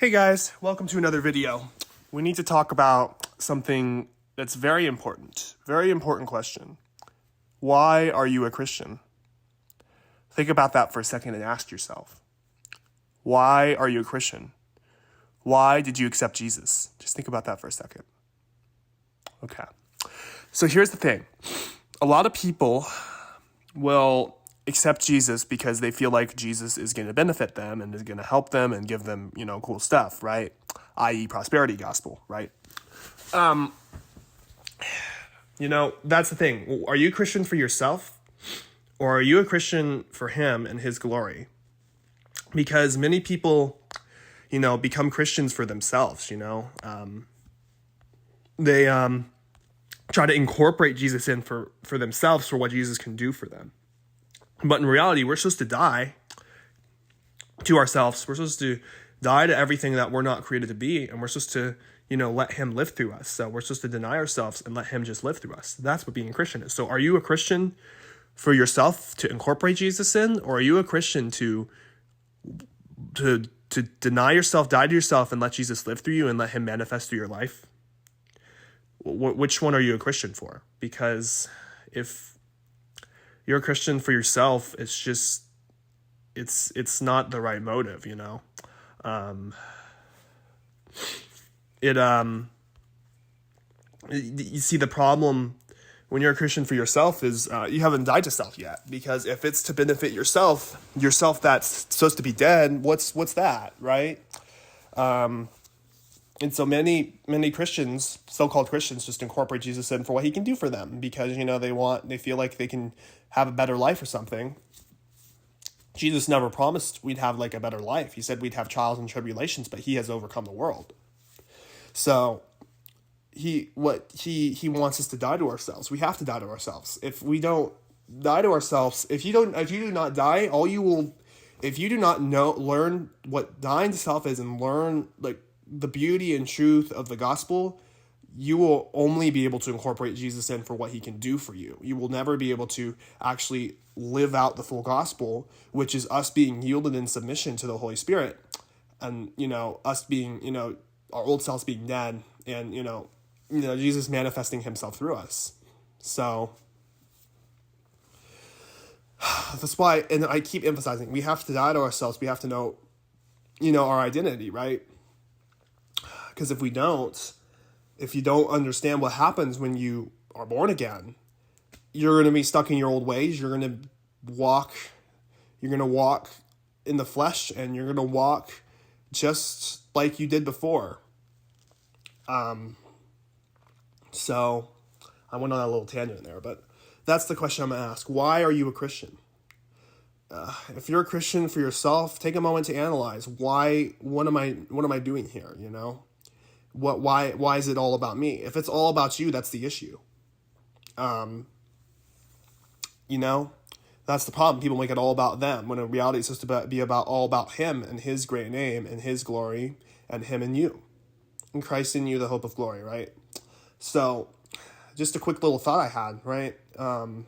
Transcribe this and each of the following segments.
Hey guys, welcome to another video. We need to talk about something that's very important. Very important question. Why are you a Christian? Think about that for a second and ask yourself. Why are you a Christian? Why did you accept Jesus? Just think about that for a second. Okay. So here's the thing. A lot of people will accept Jesus because they feel like Jesus is going to benefit them and is going to help them and give them, cool stuff, right? i.e. prosperity gospel, right? That's the thing. Are you a Christian for yourself or are you a Christian for him and his glory? Because many people, become Christians for themselves, they try to incorporate Jesus in for themselves for what Jesus can do for them. But in reality, we're supposed to die to ourselves. We're supposed to die to everything that we're not created to be. And we're supposed to, let him live through us. So we're supposed to deny ourselves and let him just live through us. That's what being a Christian is. So are you a Christian for yourself to incorporate Jesus in? Or are you a Christian to deny yourself, die to yourself, and let Jesus live through you and let him manifest through your life? Which one are you a Christian for? Because if you're a Christian for yourself, it's not the right motive, you see, the problem when you're a Christian for yourself is you haven't died to self yet. Because if it's to benefit yourself that's supposed to be dead, what's that, right? And so many Christians, so-called Christians, just incorporate Jesus in for what he can do for them because, they feel like they can have a better life or something. Jesus never promised we'd have like a better life. He said we'd have trials and tribulations, but he has overcome the world. So he wants us to die to ourselves. We have to die to ourselves. If we don't die to ourselves, if you do not die, if you do not learn what dying to self is and learn like the beauty and truth of the gospel, you will only be able to incorporate Jesus in for what he can do for you. You will never be able to actually live out the full gospel, which is us being yielded in submission to the Holy Spirit and, us being, our old selves being dead and, Jesus manifesting himself through us. So that's why, and I keep emphasizing, we have to die to ourselves. We have to know, our identity, right? Because if you don't understand what happens when you are born again, you're going to be stuck in your old ways. You're going to walk in the flesh, and you're going to walk just like you did before. So I went on a little tangent there, but that's the question I'm going to ask. Why are you a Christian? If you're a Christian for yourself, take a moment to analyze why. What am I doing here? Why is it all about me? If it's all about you, that's the issue. That's the problem. People make it all about them when in reality it's supposed to be all about him and his great name and his glory and him and you. And Christ in you, the hope of glory, right? So just a quick little thought I had, right? And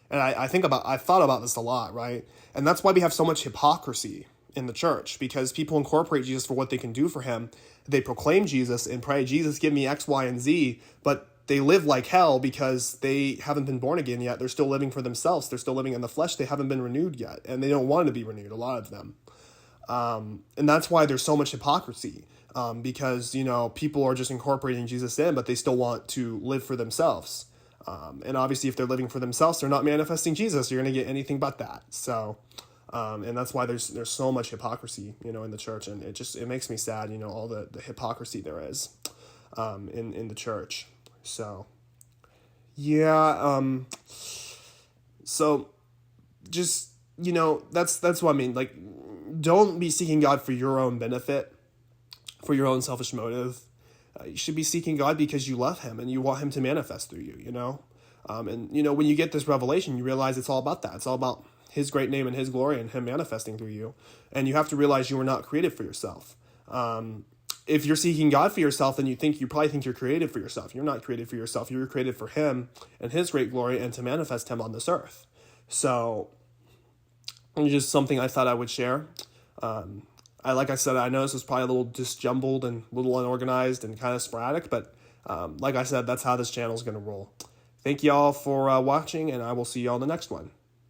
I thought about this a lot, right? And that's why we have so much hypocrisy in the church, because people incorporate Jesus for what they can do for him. They proclaim Jesus and pray, Jesus, give me X, Y, and Z, but they live like hell because they haven't been born again yet. They're still living for themselves. They're still living in the flesh. They haven't been renewed yet, and they don't want to be renewed, a lot of them. And that's why there's so much hypocrisy, because, people are just incorporating Jesus in, but they still want to live for themselves. And obviously, if they're living for themselves, they're not manifesting Jesus. You're going to get anything but that. So, and that's why there's so much hypocrisy, in the church, and it makes me sad, all the hypocrisy there is, in the church. So, yeah. So just, that's what I mean. Like, don't be seeking God for your own benefit, for your own selfish motive. You should be seeking God because you love him and you want him to manifest through you, and, when you get this revelation, you realize it's all about that. It's all about his great name and his glory and him manifesting through you. And you have to realize you were not created for yourself. If you're seeking God for yourself, then you probably think you're created for yourself. You're not created for yourself. You were created for him and his great glory and to manifest him on this earth. So it's just something I thought I would share. Like I said, I know this was probably a little disjumbled and a little unorganized and kind of sporadic, but like I said, that's how this channel is going to roll. Thank y'all for watching, and I will see y'all in the next one.